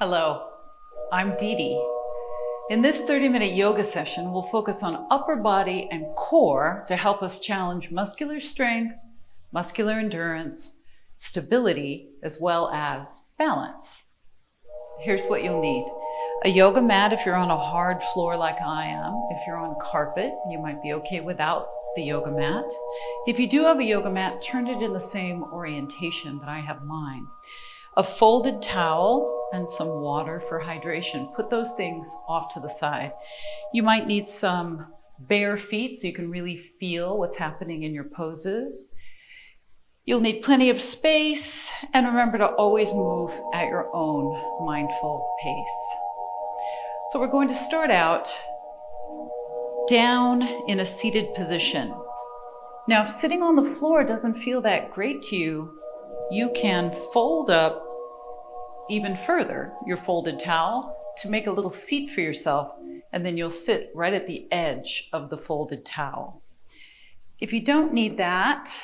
Hello, I'm DeDe. In this 30-minute yoga session, we'll focus on upper body and core to help us challenge muscular strength, muscular endurance, stability, as well as balance. Here's what you'll need. A yoga mat if you're on a hard floor like I am. If you're on carpet, you might be okay without the yoga mat. If you do have a yoga mat, turn it in the same orientation that I have mine. A folded towel and some water for hydration. Put those things off to the side. You might need some bare feet so you can really feel what's happening in your poses. You'll need plenty of space, and remember to always move at your own mindful pace. So we're going to start out down in a seated position. Now, if sitting on the floor doesn't feel that great to you, you can fold up even further your folded towel to make a little seat for yourself, and then you'll sit right at the edge of the folded towel. If you don't need that,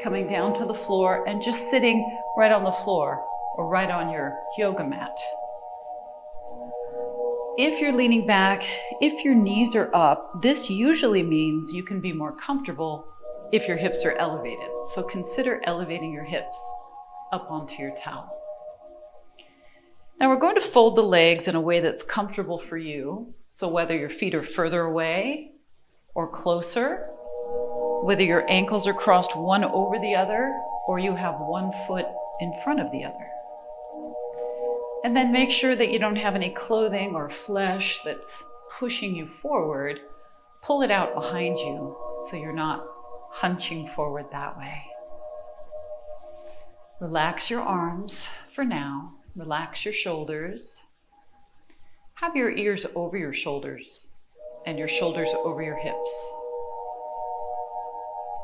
coming down to the floor and just sitting right on the floor or right on your yoga mat. If you're leaning back, if your knees are up, this usually means you can be more comfortable if your hips are elevated. So consider elevating your hips up onto your towel. Now we're going to fold the legs in a way that's comfortable for you. So whether your feet are further away or closer, whether your ankles are crossed one over the other, or you have one foot in front of the other. And then make sure that you don't have any clothing or flesh that's pushing you forward. Pull it out behind you so you're not hunching forward that way. Relax your arms for now. Relax your shoulders. Have your ears over your shoulders and your shoulders over your hips.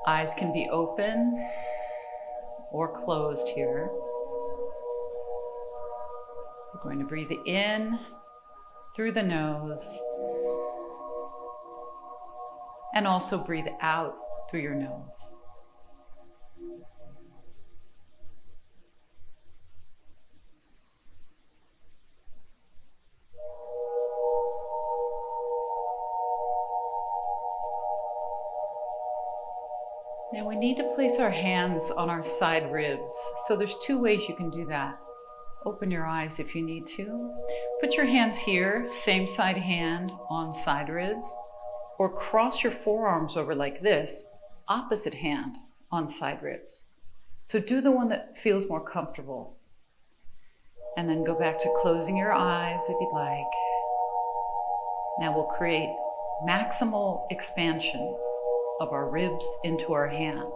Eyes can be open or closed here. We're going to breathe in through the nose and also breathe out through your nose. Now we need to place our hands on our side ribs. So there's two ways you can do that. Open your eyes if you need to. Put your hands here, same side hand on side ribs, or cross your forearms over like this, opposite hand on side ribs. So do the one that feels more comfortable. And then go back to closing your eyes if you'd like. Now we'll create maximal expansion of our ribs into our hands.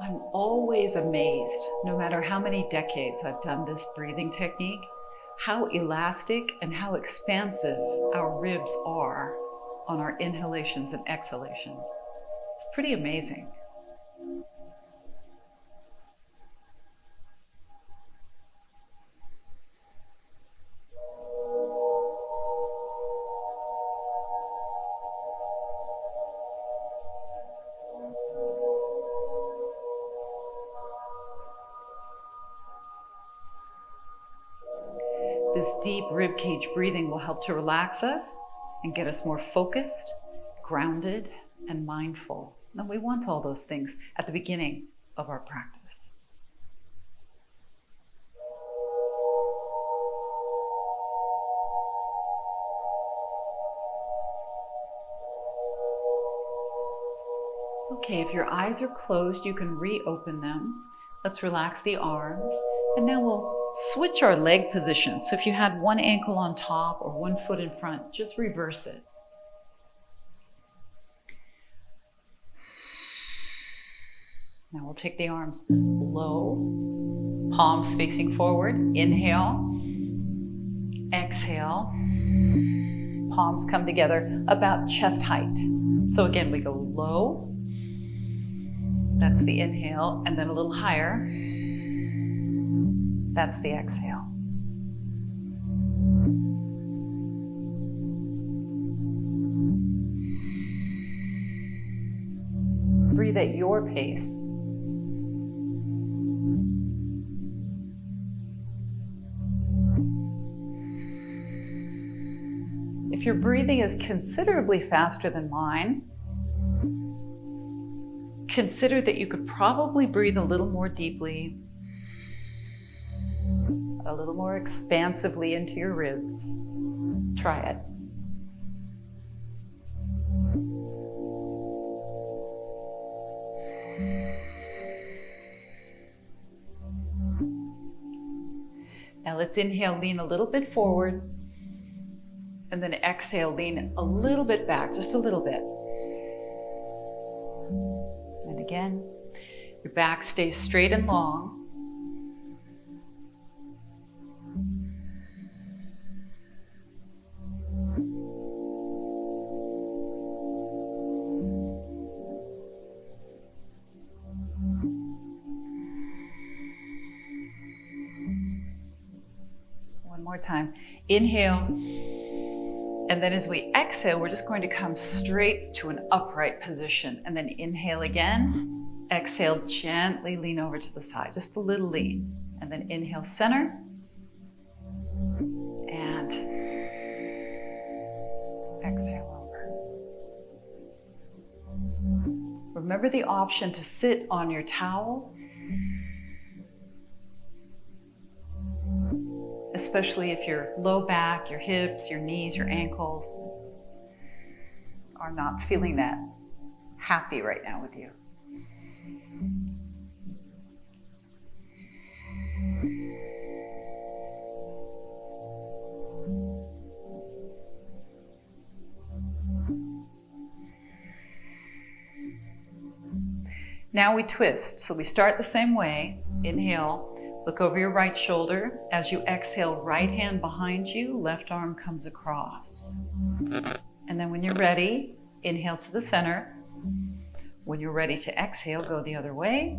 I'm always amazed, no matter how many decades I've done this breathing technique, how elastic and how expansive our ribs are on our inhalations and exhalations. It's pretty amazing. This deep ribcage breathing will help to relax us and get us more focused, grounded, and mindful. And we want all those things at the beginning of our practice. Okay, if your eyes are closed, you can reopen them. Let's relax the arms. And now we'll switch our leg position. So if you had one ankle on top or one foot in front, just reverse it. Now we'll take the arms low, palms facing forward. Inhale, exhale, palms come together about chest height. So again, we go low. That's the inhale, and then a little higher. That's the exhale. Breathe at your pace. If your breathing is considerably faster than mine, consider that you could probably breathe a little more deeply, a little more expansively into your ribs. Try it. Now let's inhale, lean a little bit forward, and then exhale, lean a little bit back, just a little bit. And again, your back stays straight and long. More time. Inhale, and then as we exhale, we're just going to come straight to an upright position, and then inhale again, exhale, gently lean over to the side, just a little lean, and then inhale, center, and exhale over. Remember the option to sit on your towel, especially if your low back, your hips, your knees, your ankles are not feeling that happy right now with you. Now we twist. So we start the same way. Inhale. Look over your right shoulder. As you exhale, right hand behind you, left arm comes across. And then when you're ready, inhale to the center. When you're ready to exhale, go the other way.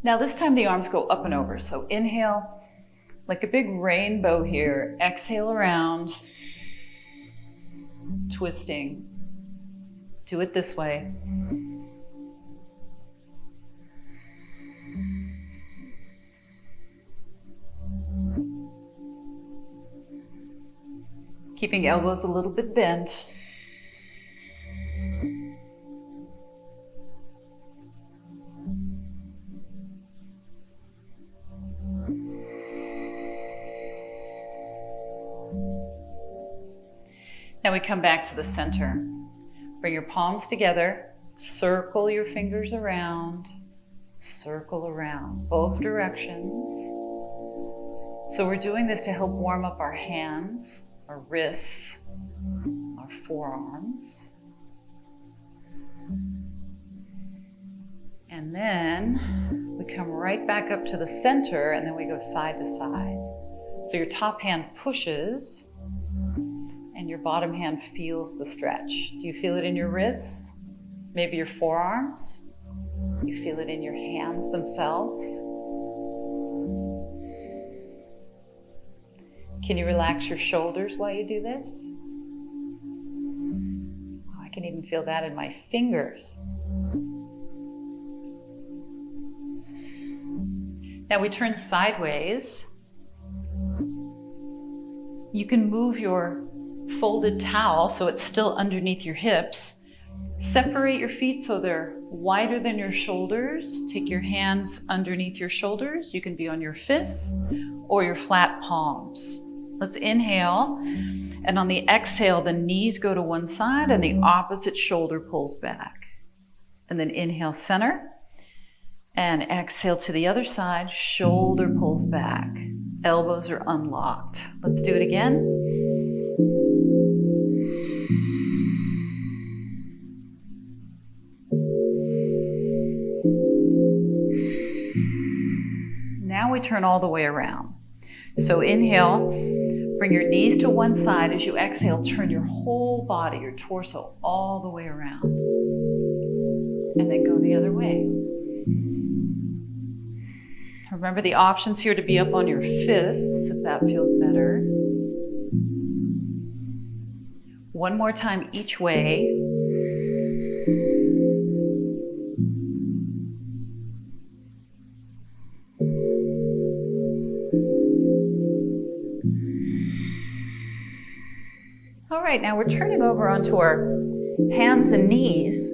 Now this time the arms go up and over. So inhale, like a big rainbow here. Exhale around, twisting. Do it this way. Keeping elbows a little bit bent. Now we come back to the center. Bring your palms together, circle your fingers around, circle around, both directions. So we're doing this to help warm up our hands, our wrists, our forearms. And then we come right back up to the center, and then we go side to side. So your top hand pushes, and your bottom hand feels the stretch. Do you feel it in your wrists? Maybe your forearms? You feel it in your hands themselves? Can you relax your shoulders while you do this? Oh, I can even feel that in my fingers. Now we turn sideways. You can move your folded towel so it's still underneath your hips. Separate your feet so they're wider than your shoulders. Take your hands underneath your shoulders. You can be on your fists or your flat palms. Let's inhale, and on the exhale, the knees go to one side and the opposite shoulder pulls back. And then inhale, center. And exhale to the other side, shoulder pulls back, elbows are unlocked. Let's do it again. Now we turn all the way around. So inhale, bring your knees to one side. As you exhale, turn your whole body, your torso, all the way around. And then go the other way. Remember the options here to be up on your fists, if that feels better. One more time each way. All right, now we're turning over onto our hands and knees.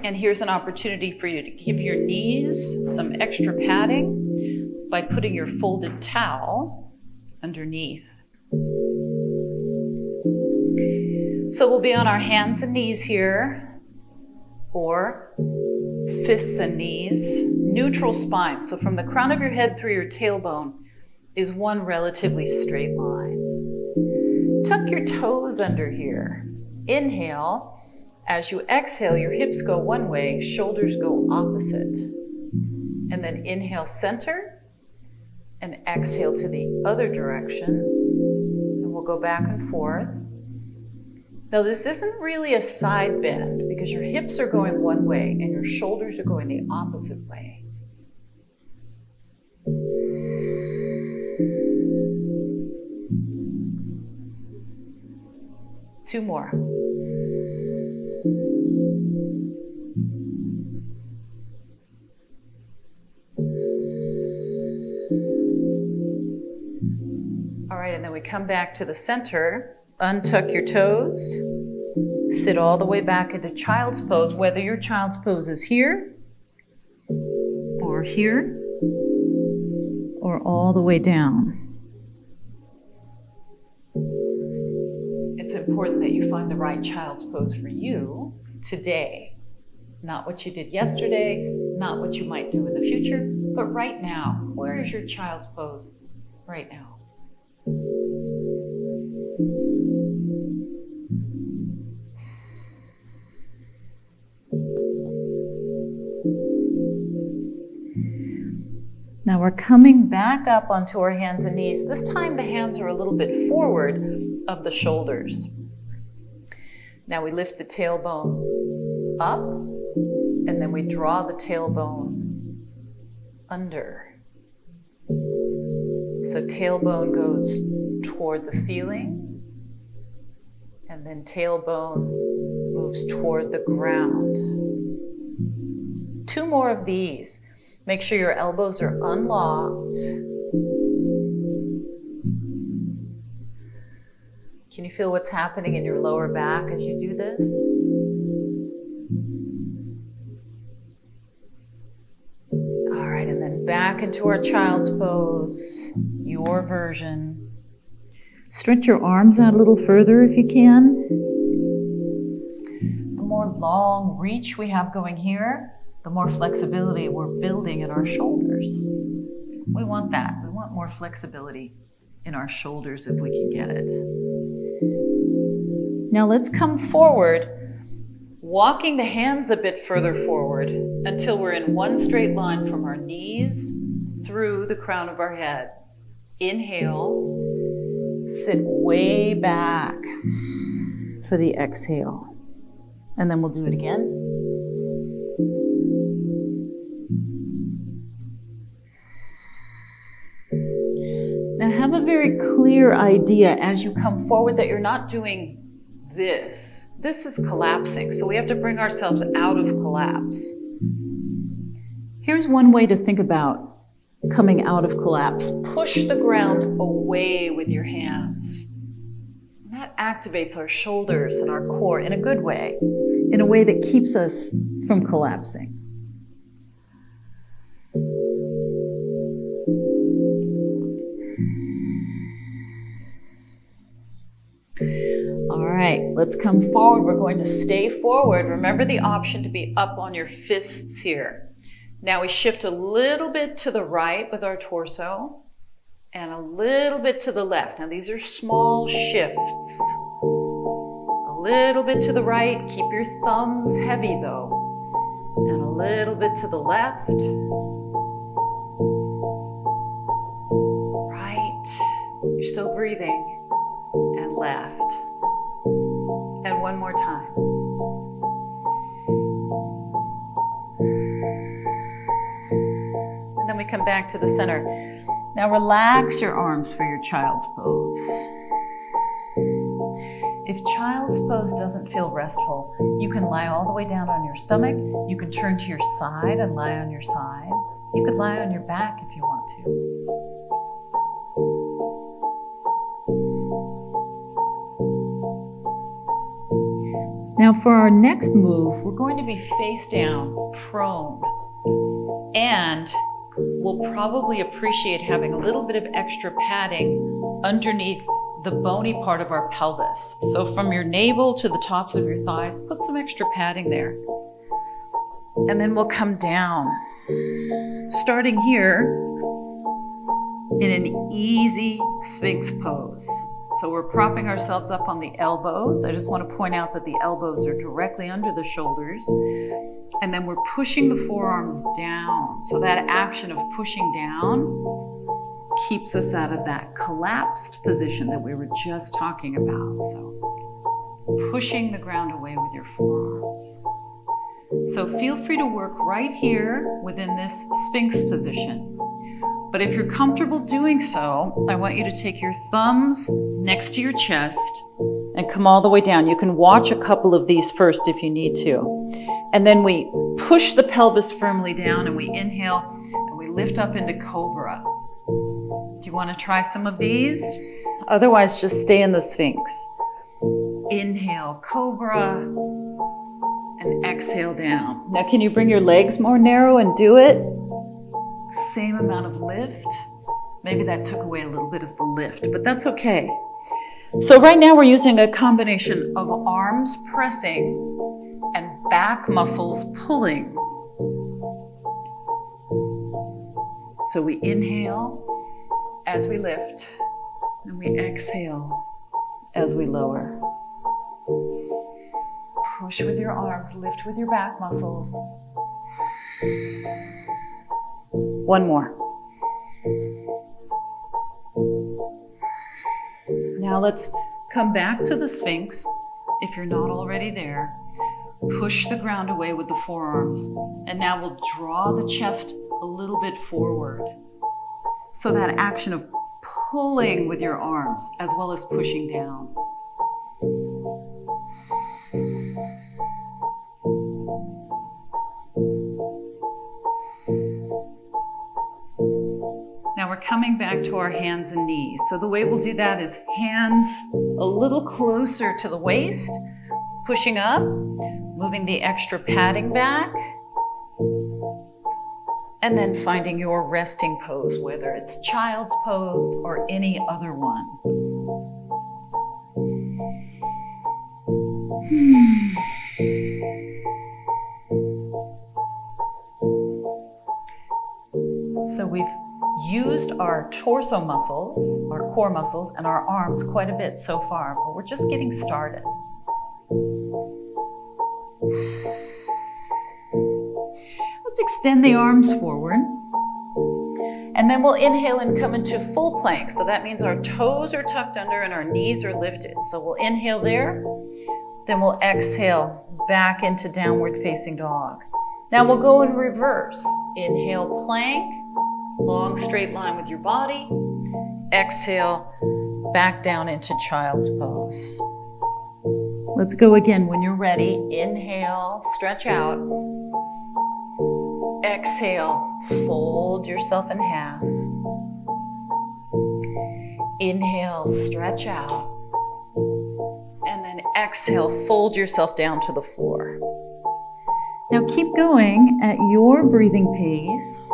And here's an opportunity for you to give your knees some extra padding by putting your folded towel underneath. So we'll be on our hands and knees here, or fists and knees, neutral spine. So from the crown of your head through your tailbone is one relatively straight line. Tuck your toes under here. Inhale. As you exhale, your hips go one way, shoulders go opposite. And then inhale, center, and exhale to the other direction. And we'll go back and forth. Now, this isn't really a side bend because your hips are going one way and your shoulders are going the opposite way. Two more. All right, and then we come back to the center, untuck your toes, sit all the way back into child's pose, whether your child's pose is here, or all the way down. It's important that you find the right child's pose for you today. Not what you did yesterday, not what you might do in the future, but right now. Where is your child's pose right now? Now we're coming back up onto our hands and knees. This time the hands are a little bit forward of the shoulders. Now we lift the tailbone up, and then we draw the tailbone under. So tailbone goes toward the ceiling, and then tailbone moves toward the ground. Two more of these. Make sure your elbows are unlocked. Can you feel what's happening in your lower back as you do this? All right, and then back into our child's pose, your version. Stretch your arms out a little further if you can. The more long reach we have going here, the more flexibility we're building in our shoulders. We want that. We want more flexibility in our shoulders if we can get it. Now let's come forward, walking the hands a bit further forward until we're in one straight line from our knees through the crown of our head. Inhale, sit way back for the exhale. And then we'll do it again. Now have a very clear idea as you come forward that you're not doing this. This is collapsing, so we have to bring ourselves out of collapse. Here's one way to think about coming out of collapse. Push the ground away with your hands. And that activates our shoulders and our core in a good way, in a way that keeps us from collapsing. All right, let's come forward. We're going to stay forward. Remember the option to be up on your fists here. Now we shift a little bit to the right with our torso and a little bit to the left. Now these are small shifts. A little bit to the right, keep your thumbs heavy though. And a little bit to the left. Right, you're still breathing. And left. And one more time. And then we come back to the center. Now relax your arms for your child's pose. If child's pose doesn't feel restful, you can lie all the way down on your stomach. You can turn to your side and lie on your side. You could lie on your back if you want to. Now for our next move, we're going to be face down, prone. And we'll probably appreciate having a little bit of extra padding underneath the bony part of our pelvis. So from your navel to the tops of your thighs, put some extra padding there. And then we'll come down. Starting here in an easy Sphinx pose. So we're propping ourselves up on the elbows. I just want to point out that the elbows are directly under the shoulders. And then we're pushing the forearms down. So that action of pushing down keeps us out of that collapsed position that we were just talking about. So pushing the ground away with your forearms. So feel free to work right here within this Sphinx position. But if you're comfortable doing so, I want you to take your thumbs next to your chest and come all the way down. You can watch a couple of these first if you need to. And then we push the pelvis firmly down and we inhale and we lift up into Cobra. Do you want to try some of these? Otherwise, just stay in the Sphinx. Inhale, Cobra, and exhale down. Now, can you bring your legs more narrow and do it? Same amount of lift. Maybe that took away a little bit of the lift, but that's okay. So right now we're using a combination of arms pressing and back muscles pulling. So we inhale as we lift, and we exhale as we lower. Push with your arms, lift with your back muscles. One more. Now let's come back to the Sphinx. If you're not already there, push the ground away with the forearms. And now we'll draw the chest a little bit forward. So that action of pulling with your arms as well as pushing down. Now we're coming back to our hands and knees. So the way we'll do that is hands a little closer to the waist, pushing up, moving the extra padding back, and then finding your resting pose, whether it's child's pose or any other one. So we've used our torso muscles, our core muscles, and our arms quite a bit so far, but we're just getting started. Let's extend the arms forward. And then we'll inhale and come into full plank. So that means our toes are tucked under and our knees are lifted. So we'll inhale there, then we'll exhale back into downward facing dog. Now we'll go in reverse. Inhale, plank. Long straight line with your body. Exhale, back down into child's pose. Let's go again when you're ready. Inhale, stretch out. Exhale, fold yourself in half. Inhale, stretch out. And then exhale, fold yourself down to the floor. Now keep going at your breathing pace.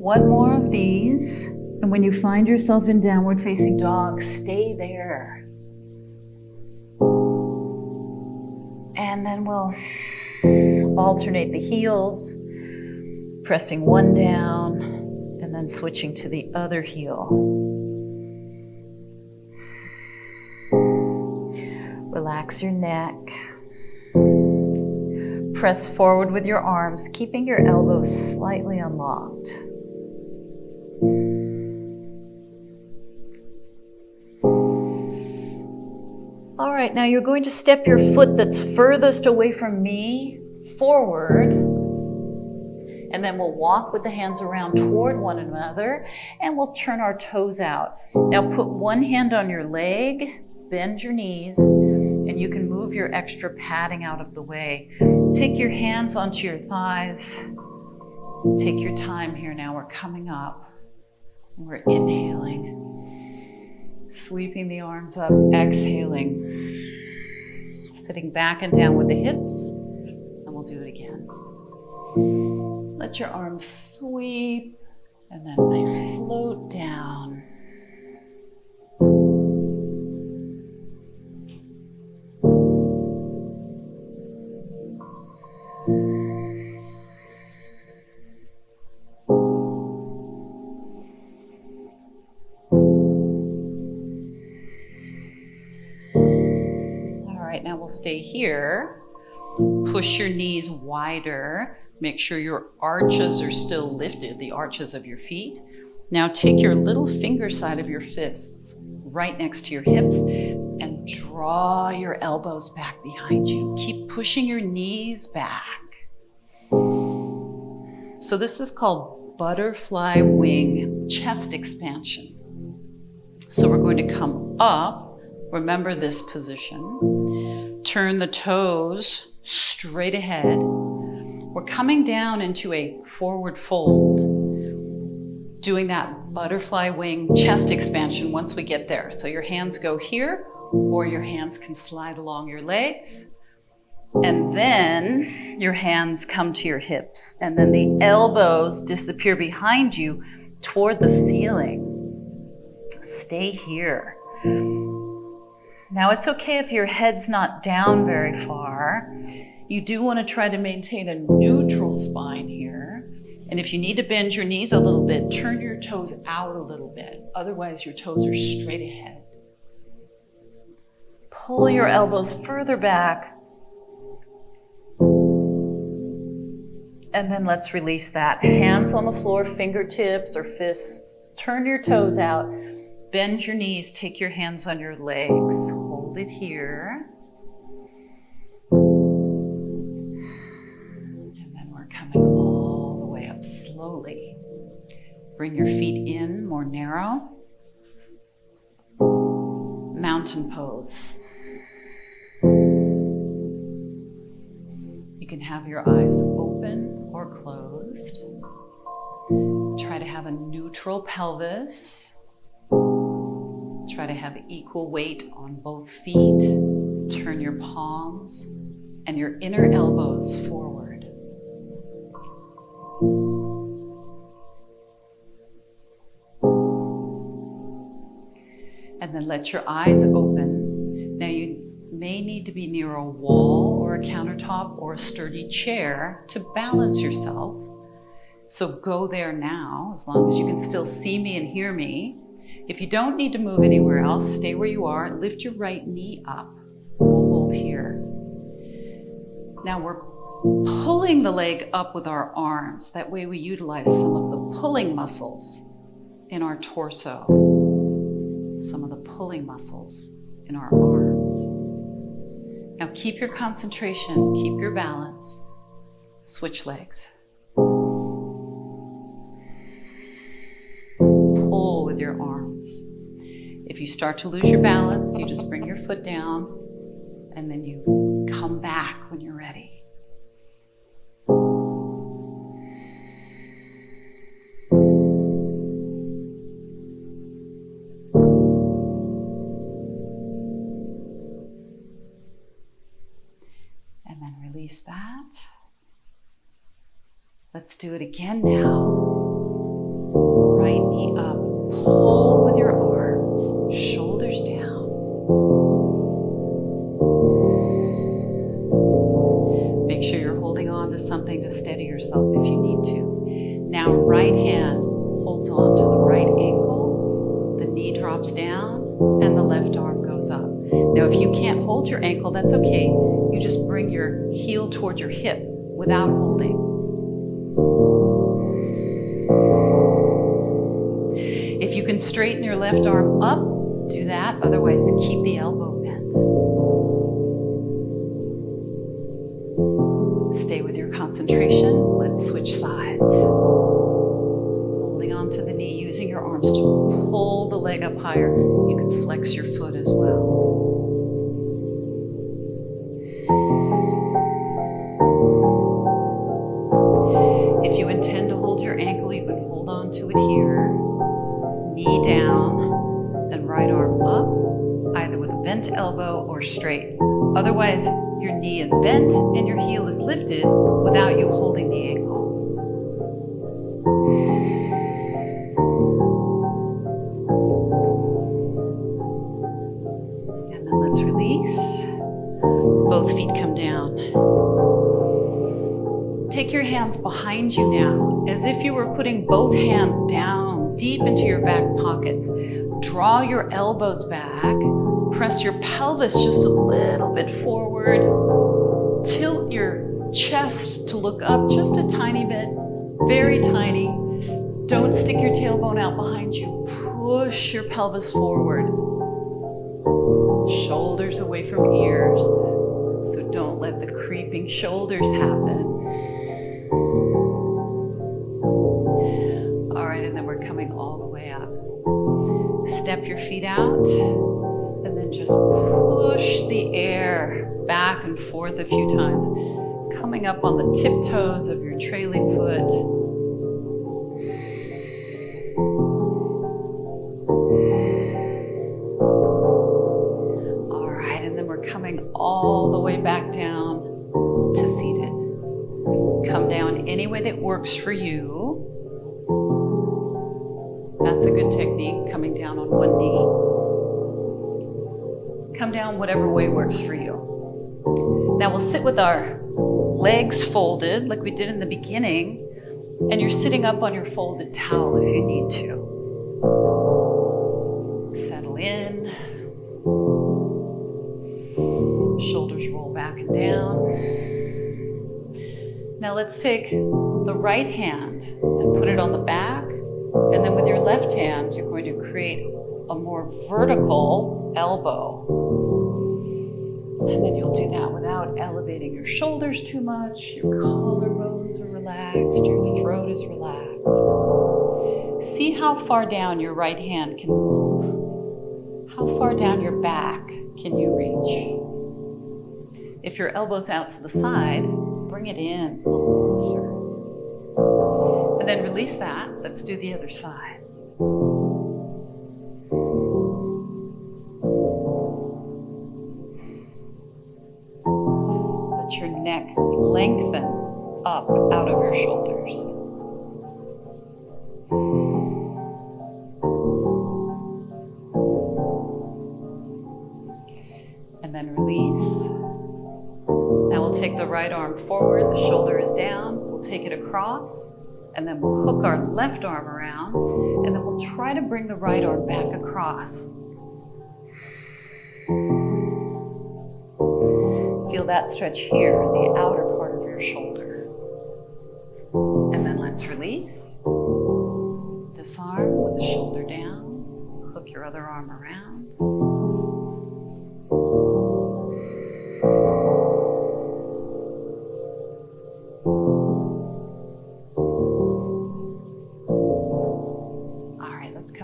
One more of these. And when you find yourself in downward facing dog, stay there. And then we'll alternate the heels, pressing one down and then switching to the other heel. Relax your neck. Press forward with your arms, keeping your elbows slightly unlocked. All right, now you're going to step your foot that's furthest away from me forward, and then we'll walk with the hands around toward one another, and we'll turn our toes out. Now put one hand on your leg, bend your knees, and you can move your extra padding out of the way. Take your hands onto your thighs. Take your time here now. We're coming up. We're inhaling. Sweeping the arms up, exhaling. Sitting back and down with the hips, and we'll do it again. Let your arms sweep, and then they float down. Now we'll stay here. Push your knees wider. Make sure your arches are still lifted, the arches of your feet. Now take your little finger side of your fists right next to your hips and draw your elbows back behind you. Keep pushing your knees back. So this is called butterfly wing chest expansion. So we're going to come up. Remember this position. Turn the toes straight ahead. We're coming down into a forward fold, doing that butterfly wing chest expansion once we get there. So your hands go here, or your hands can slide along your legs. And then your hands come to your hips. And then the elbows disappear behind you toward the ceiling. Stay here. Now it's okay if your head's not down very far. You do want to try to maintain a neutral spine here. And if you need to bend your knees a little bit, turn your toes out a little bit. Otherwise, your toes are straight ahead. Pull your elbows further back. And then let's release that. Hands on the floor, fingertips or fists. Turn your toes out. Bend your knees, take your hands on your legs. Hold it here. And then we're coming all the way up slowly. Bring your feet in, more narrow. Mountain pose. You can have your eyes open or closed. Try to have a neutral pelvis. Try to have equal weight on both feet. Turn your palms and your inner elbows forward. And then let your eyes open. Now you may need to be near a wall or a countertop or a sturdy chair to balance yourself. So go there now, as long as you can still see me and hear me. If you don't need to move anywhere else, stay where you are. Lift your right knee up. We'll hold here. Now we're pulling the leg up with our arms. That way we utilize some of the pulling muscles in our torso. Some of the pulling muscles in our arms. Now keep your concentration, keep your balance. Switch legs. Pull with your arms. If you start to lose your balance, you just bring your foot down and then you come back when you're ready. And then release that. Let's do it again now. drops down and the left arm goes up. Now, if you can't hold your ankle, that's okay. You just bring your heel towards your hip without holding. If you can straighten your left arm up, do that. Otherwise, keep the elbow bent. Stay with your concentration. Let's switch sides. Holding on to the knee, using your arms to pull the leg up higher. You can flex your foot as well. If you intend to hold your ankle, you can hold on to it here. Knee down and right arm up, either with a bent elbow or straight. Otherwise, your knee is bent and your heel is lifted without you holding the ankle. And then let's release. Both feet come down. Take your hands behind you now, as if you were putting both hands down deep into your back pockets. Draw your elbows back. Press your pelvis just a little bit forward. Tilt your chest to look up just a tiny bit, very tiny. Don't stick your tailbone out behind you. Push your pelvis forward. Shoulders away from ears. So don't let the creeping shoulders happen. All right, and then we're coming all the way up. Step your feet out, and then just push the air back and forth a few times, coming up on the tiptoes of your trailing foot. All right, and then we're coming all the way back down to seated. Come down any way that works for you. That's a good technique, coming down on one knee. Come down whatever way works for you. Now we'll sit with our legs folded like we did in the beginning, and you're sitting up on your folded towel if you need to. Settle in. Shoulders roll back and down. Now let's take the right hand and put it on the back, and then with your left hand, you're going to create a more vertical elbow. And then you'll do that without elevating your shoulders too much. Your collarbones are relaxed, your throat is relaxed. See how far down your right hand can move. How far down your back can you reach? If your elbow's out to the side, bring it in a little closer. And then release that. Let's do the other side. Let your neck lengthen up out of your shoulders. And then release. Now we'll take the right arm forward, the shoulder is down, we'll take it across, and then we'll hook our left arm around, and then we'll try to bring the right arm back across. Feel that stretch here in the outer part of your shoulder. And then let's release. This arm with the shoulder down, hook your other arm around.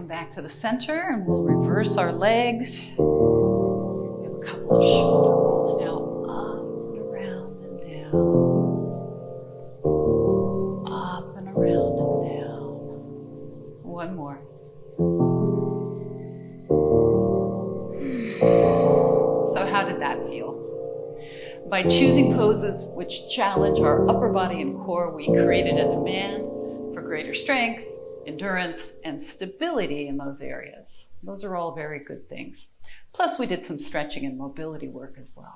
Back to the center, and we'll reverse our legs. We have a couple of shoulder rolls now, up and around and down. Up and around and down. One more. So how did that feel? By choosing poses which challenge our upper body and core, we created a demand for greater strength, endurance, and stability in those areas. Those are all very good things. Plus, we did some stretching and mobility work as well.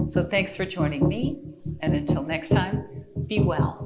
So thanks for joining me, and until next time, be well.